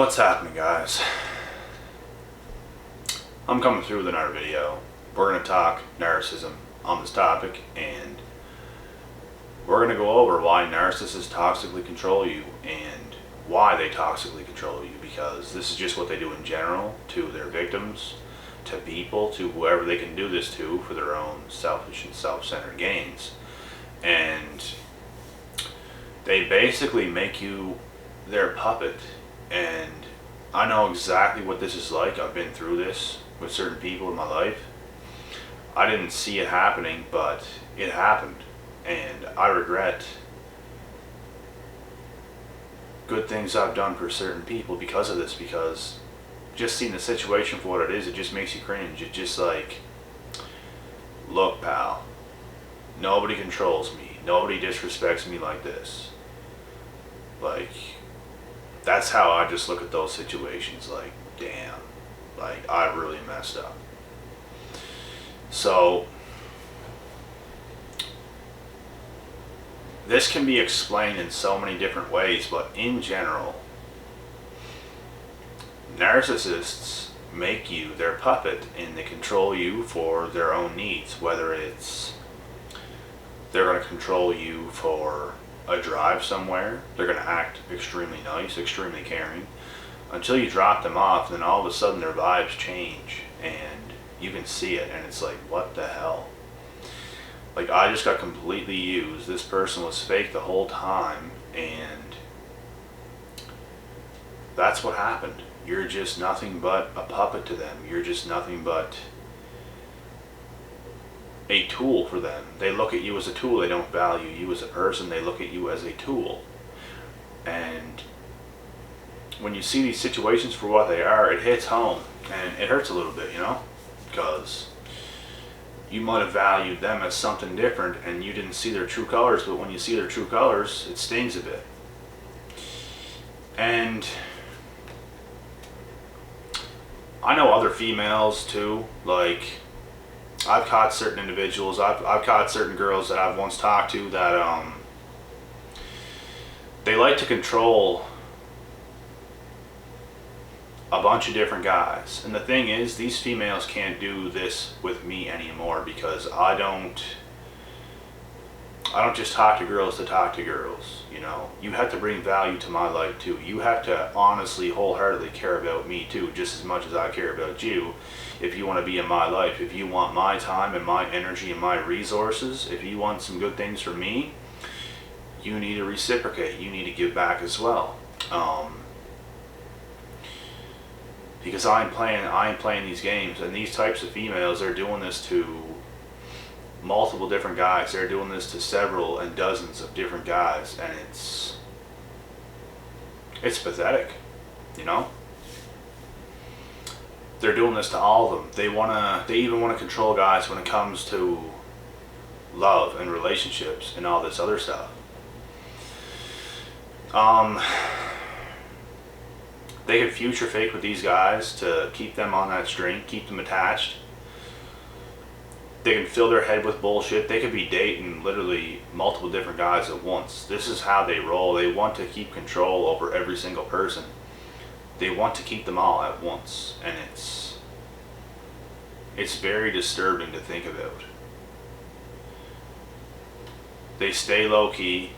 What's happening, guys? I'm coming through with another video. We're going to talk narcissism on this topic, and we're going to go over why narcissists toxically control you and why they toxically control you, because this is just what they do in general to their victims, to people, to whoever they can do this to for their own selfish and self-centered gains. And they basically make you their puppet. And I know exactly what this is like. I've been through this with certain people in my life. I didn't see it happening, but it happened. And I regret good things I've done for certain people because of this, because just seeing the situation for what it is, it just makes you cringe. It's just like, look, pal, nobody controls me. Nobody disrespects me like this. Like, that's how I just look at those situations. Like, damn, like I really messed up. So this can be explained in so many different ways, but in general, narcissists make you their puppet and they control you for their own needs. Whether it's they're going to control you for a drive somewhere, they're going to act extremely nice, extremely caring, until you drop them off, and then all of a sudden their vibes change and you can see it, and it's like, what the hell? Like, I just got completely used. This person was fake the whole time, and that's what happened. You're just nothing but a puppet to them. You're just nothing but a tool for them. They look at you as a tool. They don't value you as a person. They look at you as a tool. And when you see these situations for what they are, it hits home, and it hurts a little bit, you know, because you might have valued them as something different and you didn't see their true colors. But when you see their true colors, it stings a bit. And I know other females too. Like, I've caught certain individuals, I've caught certain girls that I've once talked to that they like to control a bunch of different guys. And the thing is, these females can't do this with me anymore, because I don't just talk to girls to talk to girls, you know. You have to bring value to my life too. You have to honestly, wholeheartedly care about me too, just as much as I care about you. If you want to be in my life, if you want my time and my energy and my resources, if you want some good things from me, you need to reciprocate. You need to give back as well. Because I ain't playing these games, and these types of females, they're doing this to multiple different guys. They're doing this to several and dozens of different guys, and it's pathetic, you know. They're doing this to all of them. They even want to control guys when it comes to love and relationships and all this other stuff. They can future fake with these guys to keep them on that string, keep them attached. They can fill their head with bullshit. They could be dating literally multiple different guys at once. This is how they roll. They want to keep control over every single person. They want to keep them all at once, and it's very disturbing to think about. They stay low-key,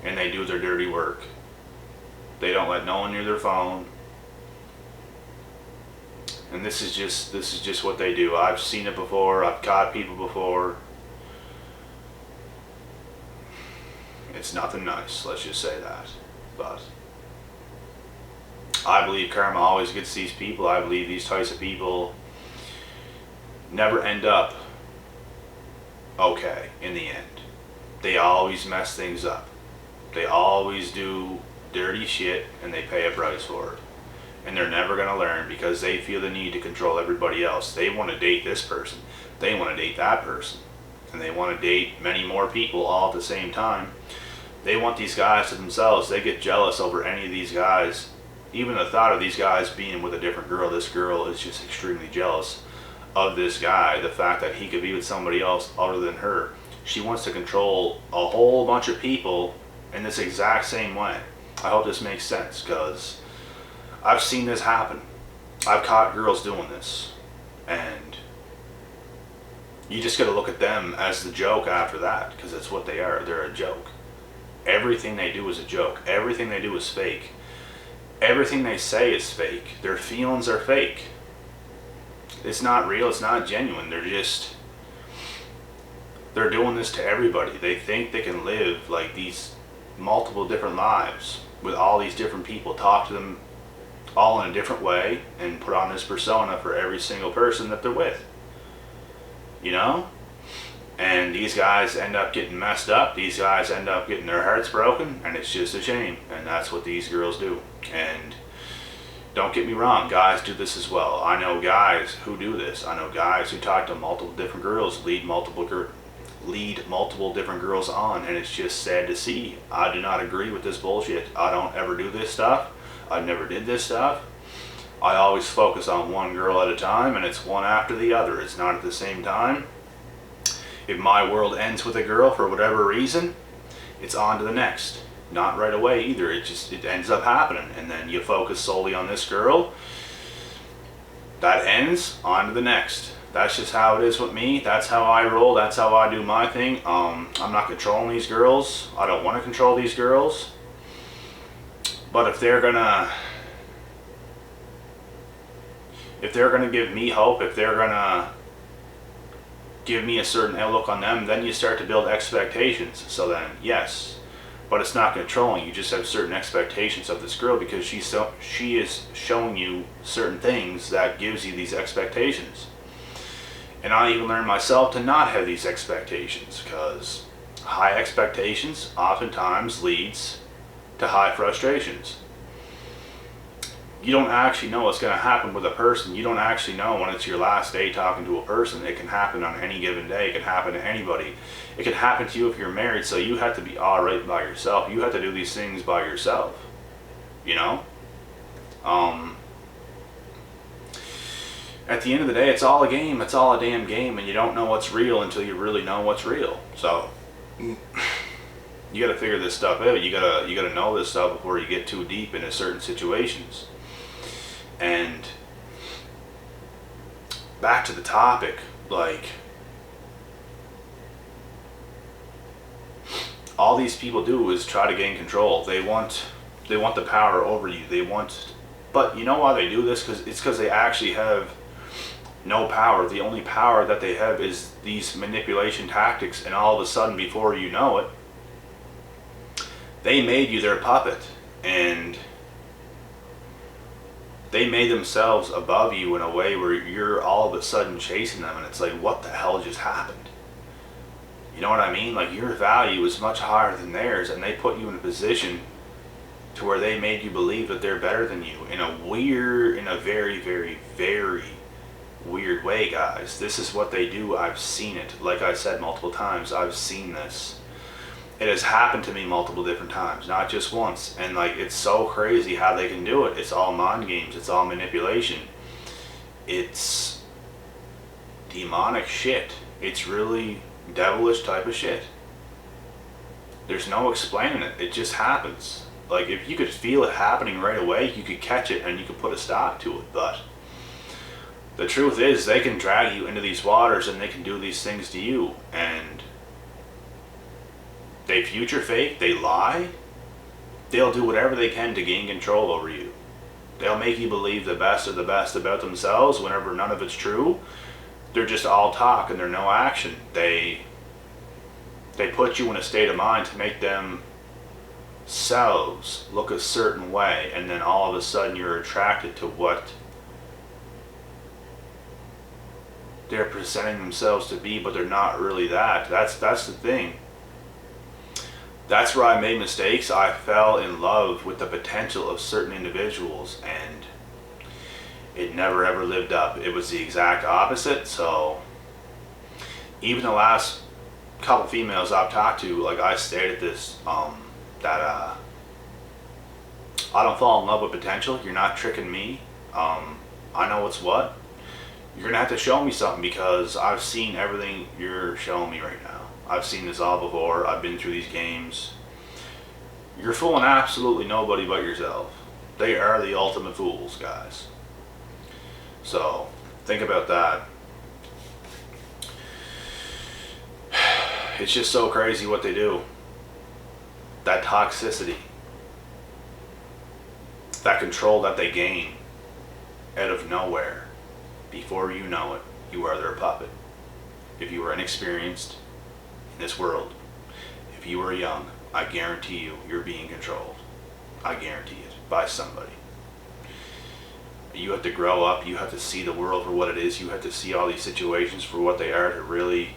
and they do their dirty work. They don't let no one near their phone. And this is just what they do. I've seen it before. I've caught people before. It's nothing nice, let's just say that. But I believe karma always gets these people. I believe these types of people never end up okay in the end. They always mess things up. They always do dirty shit, and they pay a price for it. And they're never going to learn, because they feel the need to control everybody else. They want to date this person. They want to date that person. And they want to date many more people all at the same time. They want these guys to themselves. They get jealous over any of these guys. Even the thought of these guys being with a different girl, this girl is just extremely jealous of this guy. The fact that he could be with somebody else other than her. She wants to control a whole bunch of people in this exact same way. I hope this makes sense, because I've seen this happen. I've caught girls doing this. And you just gotta look at them as the joke after that, because that's what they are. They're a joke. Everything they do is a joke. Everything they do is fake. Everything they say is fake. Their feelings are fake. It's not real. It's not genuine. They're doing this to everybody. They think they can live like these multiple different lives with all these different people, talk to them all in a different way, and put on this persona for every single person that they're with. You know? And these guys end up getting messed up. These guys end up getting their hearts broken, and it's just a shame. And that's what these girls do. And don't get me wrong, guys do this as well. I know guys who do this. I know guys who talk to multiple different girls, lead multiple different girls on, and it's just sad to see. I do not agree with this bullshit. I don't ever do this stuff. I never did this stuff. I always focus on one girl at a time, and it's one after the other. It's not at the same time. If my world ends with a girl for whatever reason, it's on to the next. Not right away either. It ends up happening, and then you focus solely on this girl. That ends, on to the next. That's just how it is with me. That's how I roll. That's how I do my thing. I'm not controlling these girls. I don't want to control these girls. But if they're gonna give me hope, if they're gonna give me a certain outlook on them, then you start to build expectations. So then, yes, but it's not controlling. You just have certain expectations of this girl because she is showing you certain things that gives you these expectations. And I even learned myself to not have these expectations, because high expectations oftentimes leads to high frustrations. You don't actually know what's going to happen with a person. You don't actually know when it's your last day talking to a person. It can happen on any given day. It can happen to anybody. It can happen to you if you're married, so you have to be all right by yourself. You have to do these things by yourself, you know? At the end of the day, it's all a game. It's all a damn game, and you don't know what's real until you really know what's real. So you got to figure this stuff out. You gotta know this stuff before you get too deep into certain situations. And back to the topic, like, all these people do is try to gain control. They want the power over you. But you know why they do this? Because they actually have no power. The only power that they have is these manipulation tactics, and all of a sudden, before you know it, they made you their puppet, and they made themselves above you in a way where you're all of a sudden chasing them, and it's like, what the hell just happened? You know what I mean? Like, your value is much higher than theirs, and they put you in a position to where they made you believe that they're better than you in a very, very, very weird way, guys. This is what they do. I've seen it. Like I said multiple times, I've seen this. It has happened to me multiple different times, not just once. And like, it's so crazy how they can do it. It's all mind games. It's all manipulation. It's demonic shit. It's really devilish type of shit. There's no explaining it. It just happens. Like, if you could feel it happening right away, you could catch it and you could put a stop to it. But the truth is, they can drag you into these waters and they can do these things to you. And they future fake, they lie, they'll do whatever they can to gain control over you. They'll make you believe the best of the best about themselves whenever none of it's true. They're just all talk and they're no action. They put you in a state of mind to make themselves look a certain way, and then all of a sudden you're attracted to what they're presenting themselves to be, but they're not really that. That's the thing. That's where I made mistakes. I fell in love with the potential of certain individuals, and it never ever lived up. It was the exact opposite. So even the last couple females I've talked to, like, I stated this, that I don't fall in love with potential. You're not tricking me. I know what's what. You're gonna have to show me something, because I've seen everything you're showing me right now. I've seen this all before. I've been through these games. You're fooling absolutely nobody but yourself. They are the ultimate fools, guys. So, think about that. It's just so crazy what they do. That toxicity. That control that they gain out of nowhere. Before you know it, you are their puppet. If you are inexperienced in this world, if you are young, I guarantee you, you're being controlled. I guarantee it. By somebody. You have to grow up. You have to see the world for what it is. You have to see all these situations for what they are to really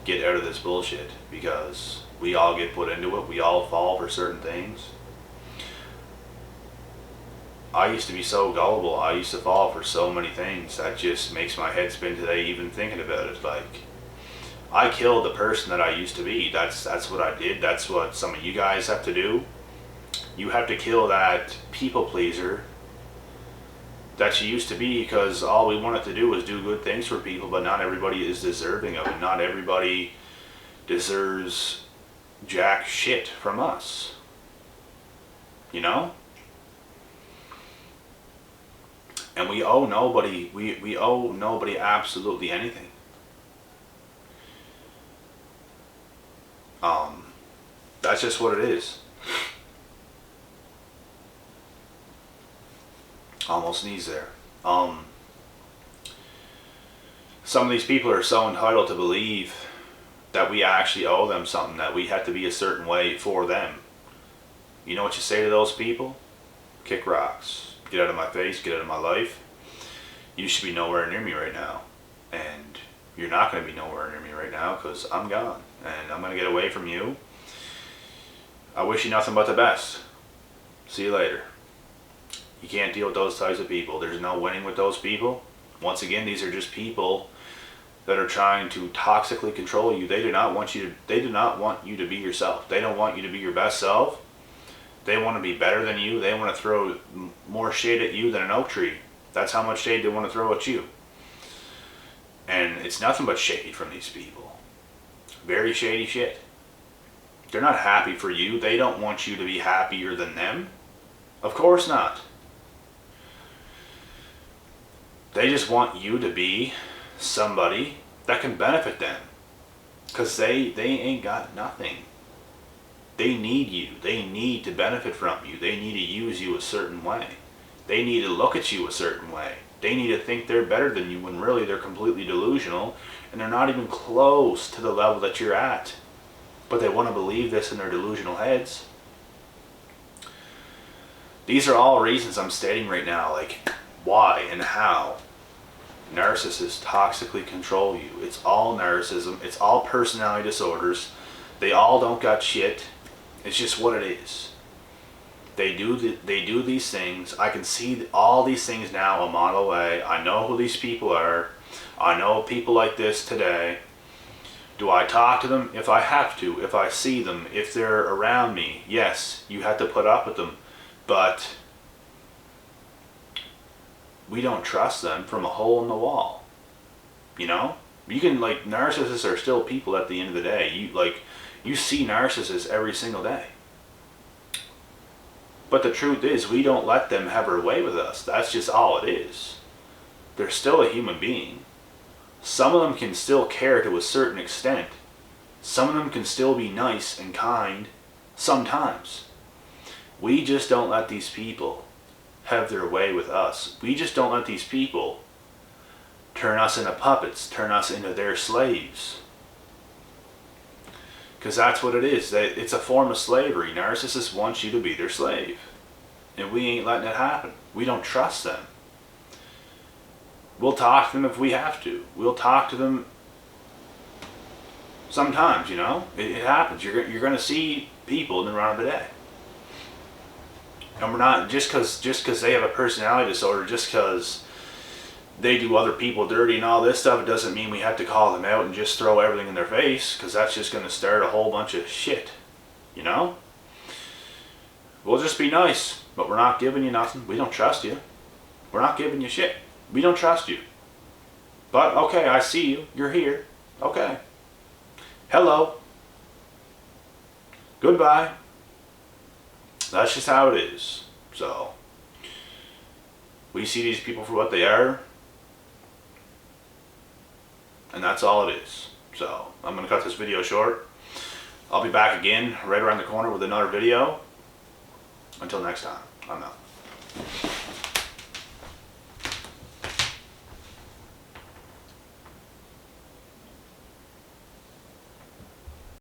get out of this bullshit. Because we all get put into it. We all fall for certain things. I used to be so gullible. I used to fall for so many things. That just makes my head spin today even thinking about it. Like, I killed the person that I used to be. That's what I did. That's what some of you guys have to do. You have to kill that people pleaser that you used to be, because all we wanted to do was do good things for people, but not everybody is deserving of it. Not everybody deserves jack shit from us. You know? And we owe nobody, we owe nobody absolutely anything. That's just what it is. Almost sneeze there. Some of these people are so entitled to believe that we actually owe them something, that we have to be a certain way for them. You know what you say to those people? Kick rocks. Get out of my face, get out of my life. You should be nowhere near me right now. And you're not going to be nowhere near me right now, because I'm gone. And I'm going to get away from you. I wish you nothing but the best. See you later. You can't deal with those types of people. There's no winning with those people. Once again, these are just people that are trying to toxically control you. They do not want you to be yourself. They don't want you to be your best self. They want to be better than you. They want to throw more shade at you than an oak tree. That's how much shade they want to throw at you. And it's nothing but shade from these people. Very shady shit. They're not happy for you. They don't want you to be happier than them. Of course not. They just want you to be somebody that can benefit them. Because they ain't got nothing. They need you. They need to benefit from you. They need to use you a certain way. They need to look at you a certain way. They need to think they're better than you when really they're completely delusional and they're not even close to the level that you're at. But they want to believe this in their delusional heads. These are all reasons I'm stating right now, like why and how narcissists toxically control you. It's all narcissism. It's all personality disorders. They all don't got shit. It's just what it is. They do these things. I can see all these things now a mile away. I know who these people are. I know people like this today. Do I talk to them? If I have to. If I see them. If they're around me. Yes, you have to put up with them. But we don't trust them from a hole in the wall. You know? You can, like, narcissists are still people at the end of the day. You see narcissists every single day. But the truth is, we don't let them have their way with us. That's just all it is. They're still a human being. Some of them can still care to a certain extent. Some of them can still be nice and kind sometimes. We just don't let these people have their way with us. We just don't let these people turn us into puppets, turn us into their slaves. Because that's what it is. It's a form of slavery. Narcissists want you to be their slave. And we ain't letting it happen. We don't trust them. We'll talk to them if we have to. We'll talk to them sometimes, you know. It happens. You're going to see people in the run of the day. And we're not, just because they have a personality disorder, just because they do other people dirty and all this stuff, it doesn't mean we have to call them out and just throw everything in their face, because that's just going to start a whole bunch of shit, you know? We'll just be nice, but we're not giving you nothing. We don't trust you. We're not giving you shit. We don't trust you. But, okay, I see you. You're here. Okay. Hello. Goodbye. That's just how it is. So, We see these people for what they are, and that's all it is. So I'm going to cut this video short. I'll be back again right around the corner with another video. Until next time, I'm out.